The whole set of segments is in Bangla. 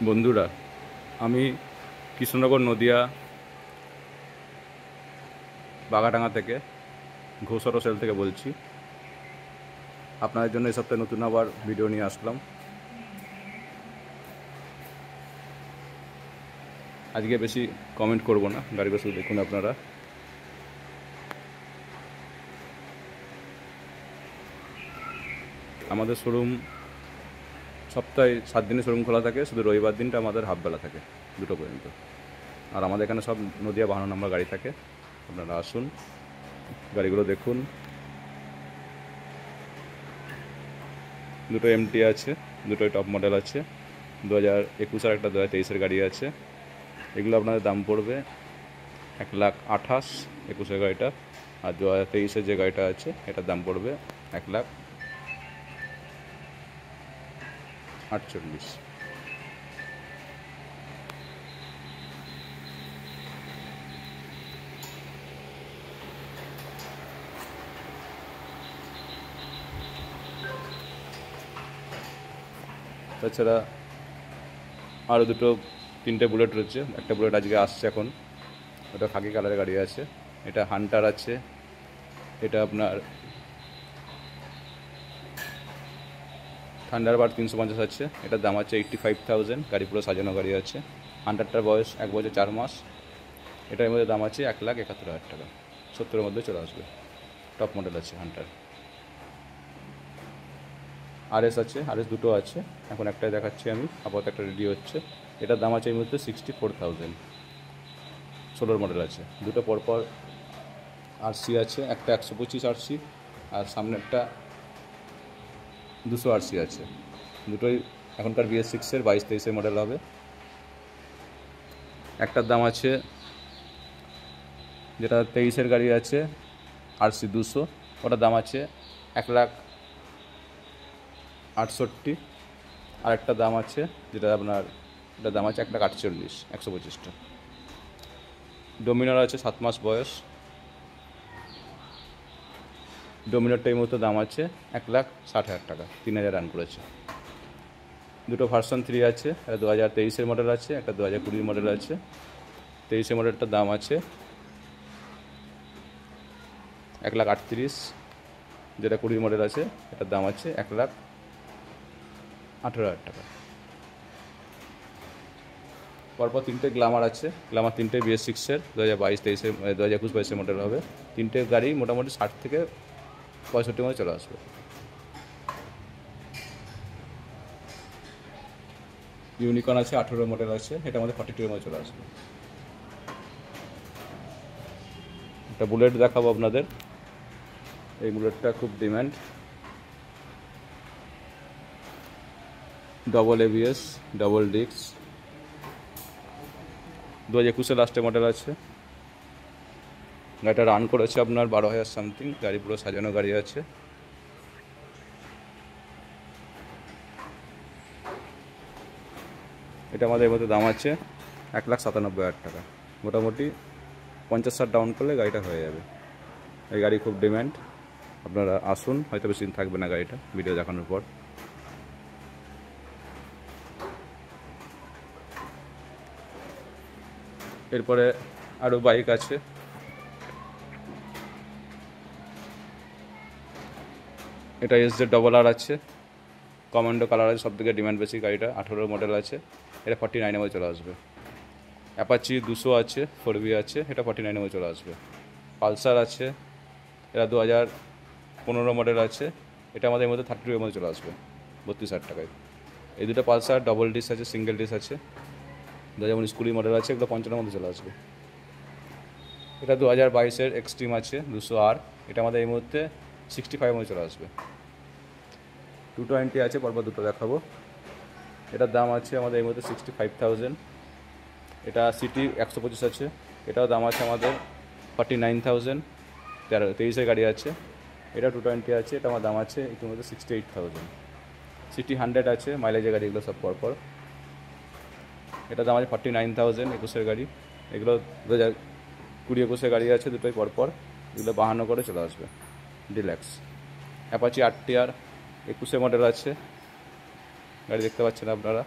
বন্ধুরা, আমি কৃষ্ণনগর নদিয়া বাগাডাঙ্গা থেকে ঘোষ অটো সেল থেকে বলছি। আপনাদের জন্য এই সপ্তাহে নতুন আবার ভিডিও নিয়ে আসলাম। আজকে বেশি কমেন্ট করব না, গাড়িগুলো শুধু দেখুন আপনারা। আমাদের শোরুম সপ্তাহে 7 দিনে শোরুম খোলা থাকে, শুধু রবিবার দিনটা আমাদের হাফবেলা থাকে 2টো পর্যন্ত। আর আমাদের এখানে সব নদিয়া 52 নম্বর গাড়ি থাকে। আপনারা আসুন, গাড়িগুলো দেখুন। দুটো এমটি আছে, দুটোই টপ মডেল আছে। 2021 আর একটা 2023-এর গাড়ি আছে। এগুলো আপনাদের দাম পড়বে 1,28,000 21-এর গাড়িটা। আর 2023-এর যে গাড়িটা আছে এটার দাম পড়বে 1,48,000। তাছাড়া আরও 3টে বুলেট রয়েছে। একটা বুলেট আজকে আসছে, এখন ওটা খাকি কালারের গাড়ি আছে। এটা হান্টার আছে। এটা আপনার থান্ডারবার্ড 350 আছে। এটার দাম আছে 85,000। গাড়ি পুরো সাজানো গাড়ি আছে। হান্টারটার বয়স 1 বছর 4 মাস। এটার মধ্যে দাম আছে 1,71,000 টাকা। 70-এর মধ্যে চলে আসবে। টপ মডেল আছে হান্টার। আরএস আছে, আরএস দুটো আছে, এখন একটাই দেখাচ্ছি আমি, আপাতত একটা রেডি হচ্ছে। এটার দাম আছে এই মুহূর্তে 64,000। 16 মডেল আছে। দুটো পরপর আরসি আছে, একটা 125 আরসি আর সামনে একটা 200 আরসি আছে। দুটোই এখনকার BS6-এর 22-23-এর মডেল হবে। একটার দাম আছে, যেটা 23-এর গাড়ি আছে আরসি 200, ওটার দাম আছে 1,68,000। আর একটা দাম আছে যেটা আপনার, এটার দাম আছে 1,48,000 125টা। ডোমিনার আছে 7 মাস বয়স। ডোমিনারটা এই মুহূর্তে দাম আছে 1,60,000 টাকা। 3,000 রান করেছে। দুটো ভার্সন 3 আছে, একটা 2023-এর মডেল আছে, একটা 2020 মডেল আছে। 23-এর মডেলটার দাম আছে 1,38,000। যেটা 20 মডেল আছে এটার দাম আছে 1,18,000 টাকা। পরপর 3টে গ্ল্যামার আছে। গ্ল্যামার 3টে BS6-এর 2022-23-এর 2021-22-এর মডেল হবে। 3টে গাড়ি মোটামুটি 60 থেকে 65 মধ্যে চলে আসবে। ইউনিকর্ন আছে 18 মডেল আছে, এটা আমাদের 42-এর মধ্যে চলে আসবে। একটা বুলেট দেখাবো আপনাদের। এই বুলেটটা খুব demand. Double ABS, double disc, 2021-এর লাস্টে মডেল আছে। গাড়িটা রান করেছে আপনার 12,000 সামথিং। গাড়ি পুরো সাজানো গাড়ি আছে। এটা আমাদের মধ্যে দাম আছে 1,97,000 টাকা। মোটামুটি 50-60 ডাউন করলে গাড়িটা হয়ে যাবে। এই গাড়ি খুব ডিমান্ড। আপনারা আসুন, হয়তো বেশি দিন থাকবে না গাড়িটা ভিডিও দেখানোর পর। এরপরে আরও বাইক আছে। এটা SZ-RR আছে, কমান্ডো কালার আছে, সব থেকে ডিমান্ড বেশি গাড়িটা। 18 মডেল আছে, এটা 49-এর মধ্যে চলে আসবে। অ্যাপাচি 200 আছে, 4B আছে, এটা 49-এর মধ্যে চলে আসবে। পালসার আছে, এটা 2015 মডেল আছে, এটা আমাদের মধ্যে 32-এর মধ্যে চলে আসবে 32,000 টাকায়। এই দুটো পালসার ডবল ডিস্ক আছে, সিঙ্গেল ডিস্ক আছে। 2019-20 মডেল আছে, এগুলো 55-এর মধ্যে চলে আসবে। এটা 2022-এর এক্সট্রিম আছে 200R, এটা আমাদের এই মুহূর্তে 65-এর মধ্যে চলে আসবে। 220 আছে, পরপর দুটো দেখাবো। এটার দাম আছে আমাদের এই মুহূর্তে 65,000। এটা সিটি 125 আছে, এটাও দাম আছে আমাদের 49,000। 23-এর গাড়ি আছে। এটা 220 আছে, এটা আমার দাম আছে ইতিমধ্যে 68,000। সিটি 100 আছে, মাইলেজের গাড়ি, এগুলো সব পরপর। এটা দাম আছে 49,000। 21-এর গাড়ি, এগুলো 2020-21-এর গাড়ি আছে, দুটোই পরপর। এগুলো 52 করে চলে আসবে। ডিলাক্স অ্যাপাচি RTR 21-এর মডেল আছে, গাড়ি দেখতে পাচ্ছেন আপনারা।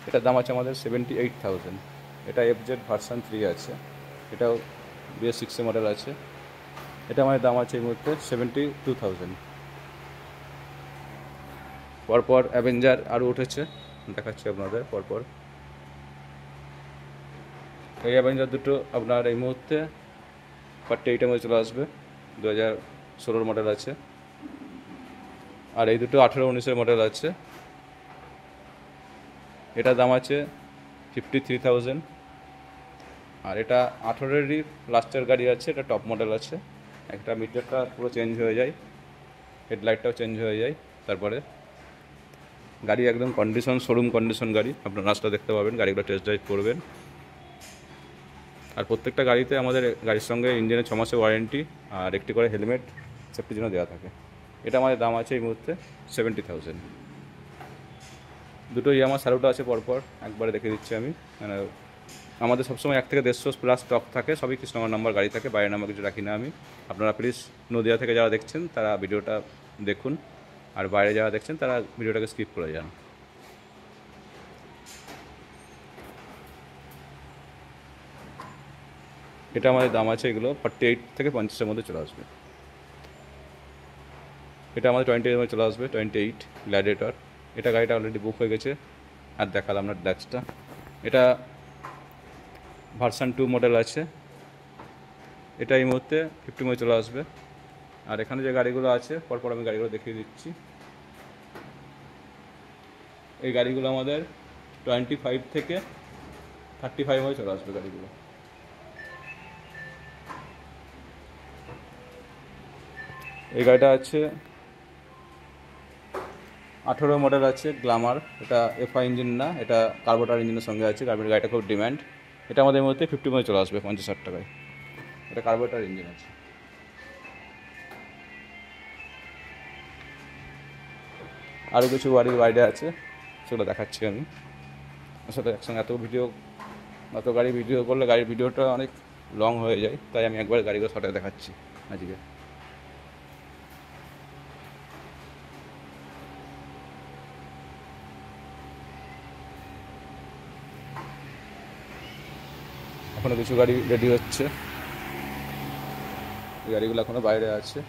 এটার দাম আছে আমাদের 78,000। এটা FZ ভার্সন 3 আছে, এটাও BS6 মডেল আছে। এটা আমাদের দাম আছে এই মুহূর্তে 72,000। পরপর অ্যাভেঞ্জার আরও উঠেছে, দেখাচ্ছি আপনাদের পরপর। এই অ্যাভেঞ্জার দুটো আপনার এই মুহূর্তে 48 মধ্যে চলে আসবে, 2016 মডেল আছে। আর এই দুটো 18-19 মডেল আছে। এটার দাম আছে 53,000। আর এটা 18-এরই লাস্টের গাড়ি আছে, এটা টপ মডেল আছে। একটা মিটারটা পুরো চেঞ্জ হয়ে যায়, হেডলাইটটাও চেঞ্জ হয়ে যায়। তারপরে গাড়ি একদম কন্ডিশন, শোরুম কন্ডিশন গাড়ি। আপনার রাস্তা দেখতে পাবেন, গাড়িগুলো টেস্ট ড্রাইভ করবেন। আর প্রত্যেকটা গাড়িতে আমাদের গাড়ির সঙ্গে ইঞ্জিনের 6 মাসের ওয়ারেন্টি আর একটি করে হেলমেট সেফটির জন্য দেওয়া থাকে। এটা আমাদের দাম আছে এই মুহূর্তে 70,000। দুটো ইয়ামাহা স্যালুটো আছে পরপর, একবারে দেখে দিচ্ছি আমি। মানে আমাদের সবসময় 1 থেকে 150 প্লাস স্টক থাকে, সবই কৃষ্ণনগর নাম্বার গাড়ি থাকে, বাইরের নাম্বার কিছু রাখি না আমি। আপনারা প্লিজ নদিয়া থেকে যারা দেখছেন তারা ভিডিওটা দেখুন, আর বাইরে যারা দেখছেন তারা ভিডিওটাকে স্কিপ করে যান। এটা আমাদের দাম আছে এগুলো 48 থেকে 50-এর মধ্যে চলে আসবে। এটা আমাদের 28-এর মধ্যে চলে আসবে, 28 গ্ল্যাডিয়েটর। এটা গাড়িটা অলরেডি বুক হয়ে গেছে, আর দেখালাম না ডাক্সটা। এটা ভার্সন 2 মডেল আছে। এটা এই মুহূর্তে 50 মধ্যে চলে আসবে। আর এখানে যে গাড়িগুলো আছে পরপর আমি গাড়িগুলো দেখিয়ে দিচ্ছি। এই গাড়িগুলো আমাদের 25 থেকে 35 মধ্যে চলে আসবে গাড়িগুলো। এই গাড়িটা আছে 18 মডেল আছে, গ্ল্যামার। এটা FI ইঞ্জিন না, এটা কার্বোরেটর ইঞ্জিনের সঙ্গে আছে। গাড়িটা খুব ডিম্যান্ড। এটা আমাদের মধ্যে 50 মধ্যে চলে আসবে 50,000 টাকায়। এটা কার্বোরেটর ইঞ্জিন আছে। আরও কিছু গাড়ির বাইরে আছে, সেগুলো দেখাচ্ছি আমি। আসলে একসঙ্গে এত গাড়ি ভিডিও করলে গাড়ির ভিডিওটা অনেক লং হয়ে যায়, তাই আমি একবার গাড়িগুলো শর্টে দেখাচ্ছি আজকে। এখনও কিছু গাড়ি রেডি হচ্ছে, এই গাড়িগুলো এখনও বাইরে আছে।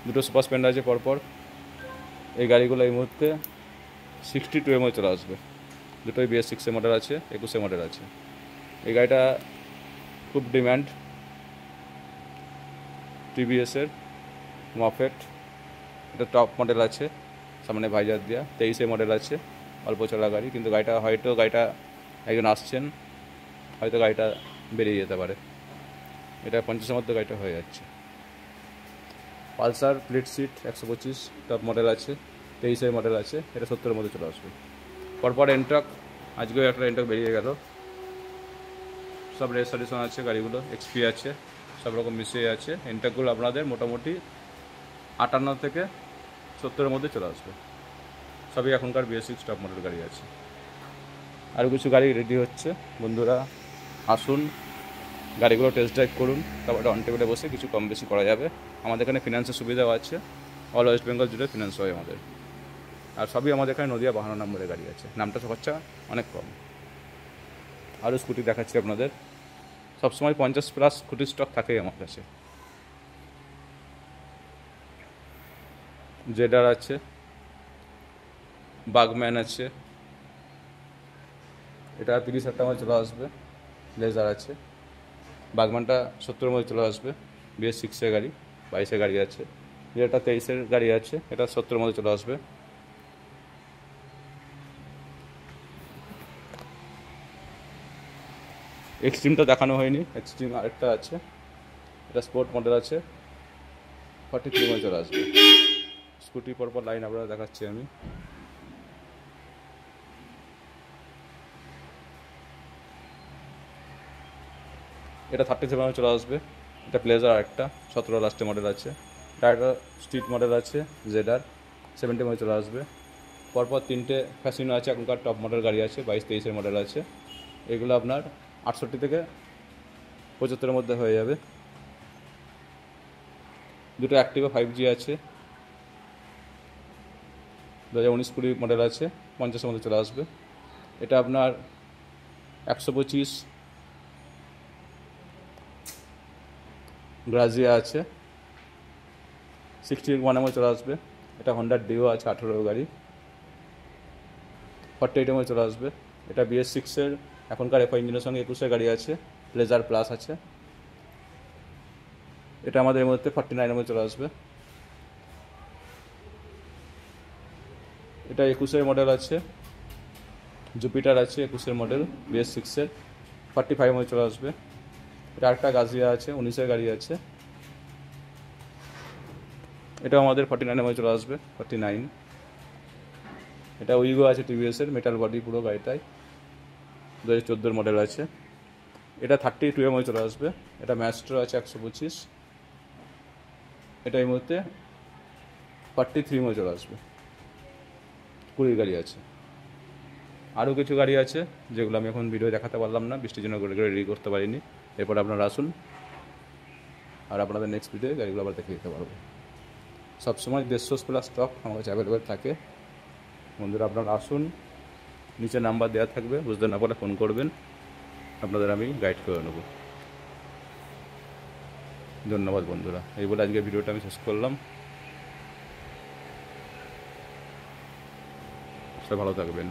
দুটো সুপার স্প্লেন্ডার আছে পরপর। এই গাড়িগুলো এই মুহূর্তে 62 মধ্যে চলে আসবে। দুটোই BS6 মডেল আছে, 21 মডেল আছে। এই গাড়িটা খুব ডিম্যান্ড, TVS-এর মফেট। এটা টপ মডেল আছে, সামনে ভাইজার দেওয়া। 23 মডেল আছে, অল্প চলা গাড়ি। কিন্তু গাড়িটা একজন আসছেন, হয়তো গাড়িটা বেরিয়ে যেতে পারে। এটা 50-এর মধ্যে গাড়িটা হয়ে যাচ্ছে। Pulsar plate seat 125 top model আছে, 23 মডেল আছে। এটা 70-এর মধ্যে চলে আসবে। পরপর এন্টক, আজকেও একটা এন্টক বেরিয়ে গেল। সব রেজিস্ট্রেশন আছে গাড়িগুলো, XP আছে, সব রকম মিশিয়ে আছে। এন্টকগুলো আপনাদের মোটামুটি 58 থেকে 70-এর মধ্যে চলে আসবে। সবই এখনকার BS6 টপ মডেল গাড়ি আছে। আরও কিছু গাড়ি রেডি হচ্ছে, বন্ধুরা আসুন, গাড়িগুলো টেস্ট ড্রাইভ করুন, তারপরে অন টেবিলে বসে কিছু কম বেশি করা যাবে। আমাদের এখানে ফিনান্সের সুবিধাও আছে, অল ওয়েস্ট বেঙ্গল জুড়ে ফিনান্স হয় আমাদের। আর সবই আমাদের এখানে নদিয়া 52 নম্বরের গাড়ি আছে, নামটা খরচা অনেক কম। আরও স্কুটি দেখাচ্ছি আপনাদের, সবসময় 50 প্লাস স্কুটির স্টক থাকেই আমার কাছে। জেডার আছে, বাগম্যান আছে, এটা 30,000 টাকায় চলে আসবে। লেজার আছে, বাগম্যানটা 70-এর মধ্যে চলে আসবে। BS6-এর গাড়ি, 22-এর গাড়ি আছে। যেটা 23-এর গাড়ি আছে, এটা 70-এর মধ্যে চলে আসবে। এক্সট্রিমটা দেখানো হয়নি, এক্সট্রিম আরেকটা আছে, এটা স্পোর্ট মডেল আছে, 43 মধ্যে চলে আসবে। স্কুটি পরপর লাইন আপনারা দেখাচ্ছি আমি। এটা 37 চলে আসবে। এটা প্লেজার আরেকটা 17 লাস্টে মডেল আছে। এটা একটা স্ট্রিট মডেল আছে, জেডার 70 মধ্যে চলে আসবে। পরপর 3টে ফ্যাসিনো আছে, এখনকার টপ মডেল গাড়ি আছে, 22-23-এর মডেল আছে। এগুলো আপনার 68 থেকে 75-এর মধ্যে হয়ে যাবে। দুটো অ্যাক্টিভা 5G আছে, 2019-20 মডেল আছে, 50-এর মধ্যে চলে আসবে। এটা আপনার 125 গ্রাজিয়া আছে, 61 মধ্যে চলে আসবে। এটা হন্ডার ডিও আছে, 18 গাড়ি, 48 মধ্যে চলে আসবে। এটা BS6-এর এখনকার এফআই ইঞ্জিনের সঙ্গে 21-এর গাড়ি আছে, প্লেজার প্লাস আছে। এটা আমাদের এর মধ্যে 49 মধ্যে চলে আসবে। এটা 21-এর মডেল আছে, জুপিটার আছে 21-এর মডেল, BS6-এর, 45 মধ্যে চলে আসবে। এটা আরেকটা গাজিয়া আছে, 19-এর গাড়ি আছে, এটা আমাদের 49 মধ্যে চলে আসবে, 49। এটা উইগো আছে টিভিএসের, মেটাল বডি পুরো গাড়িটাই, 2014-এর মডেল আছে। এটা 32 মধ্যে চলে আসবে। এটা ম্যাস্ট্রো আছে 125, এটা এই মুহূর্তে 43 মধ্যে চলে আসবে। 20 গাড়ি আছে। আরও কিছু গাড়ি আছে যেগুলো আমি এখন ভিডিও দেখাতে পারলাম না, বৃষ্টির জন্য রেডি করতে পারিনি। এরপর আপনারা আসুন আর আপনাদের নেক্সট ভিডিও গাড়িগুলো আবার দেখে দিতে পারবো। সবসময় 150 প্লাস স্টক আমার কাছে অ্যাভেলেবেল থাকে। বন্ধুরা আপনারা আসুন, নিচে নাম্বার দেওয়া থাকবে, বুঝতে না পারলে ফোন করবেন, আপনাদের আমি গাইড করে নেব। ধন্যবাদ বন্ধুরা, এই বলে আজকে ভিডিওটা আমি শেষ করলাম। সবাই ভালো থাকবেন।